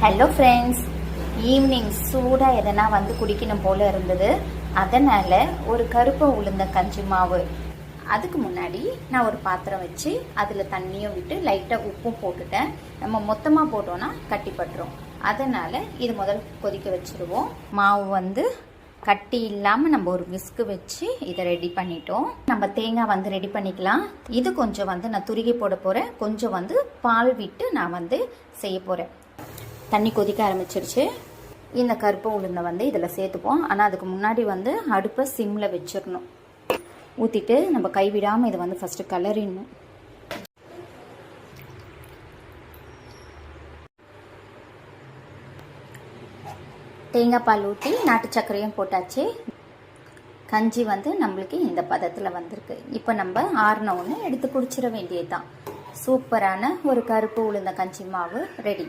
Hello friends, evening சூடாக எதனா வந்து குடிக்கணும் போல் இருந்தது. அதனால் ஒரு கருப்பு உளுந்த கஞ்சி மாவு. அதுக்கு முன்னாடி நான் ஒரு பாத்திரம் வச்சு அதில் தண்ணியும் விட்டு லைட்டாக உப்பும் போட்டுட்டேன். நம்ம மொத்தமாக போட்டோன்னா கட்டிப்பட்டுரும். அதனால் இது முதல் கொதிக்க வச்சுருவோம். மாவு வந்து கட்டி இல்லாமல் நம்ம ஒரு விஸ்கு வச்சு இதை ரெடி பண்ணிட்டோம். நம்ம தேங்காய் வந்து ரெடி பண்ணிக்கலாம். இது கொஞ்சம் வந்து நான் துருகி போட போகிறேன். கொஞ்சம் வந்து பால் விட்டு நான் வந்து செய்ய போகிறேன். தண்ணி கொதிக்க ஆரம்பிச்சிருச்சு. இந்த கருப்பு உளுந்தை வந்து இதில் சேர்த்துப்போம். ஆனால் அதுக்கு முன்னாடி வந்து அடுப்பை சிம்மில் வச்சிடணும். ஊற்றிட்டு நம்ம கைவிடாமல் இதை வந்து ஃபஸ்ட்டு கலரிடணும். தேங்காய் பால் ஊற்றி நாட்டு சர்க்கரையும் போட்டாச்சு. கஞ்சி வந்து நம்மளுக்கு இந்த பதத்தில் வந்திருக்கு. இப்போ நம்ம ஆறின ஒன்று எடுத்து குடிச்சிட வேண்டியது தான். சூப்பரான ஒரு கருப்பு உளுந்த கஞ்சி மாவு ரெடி.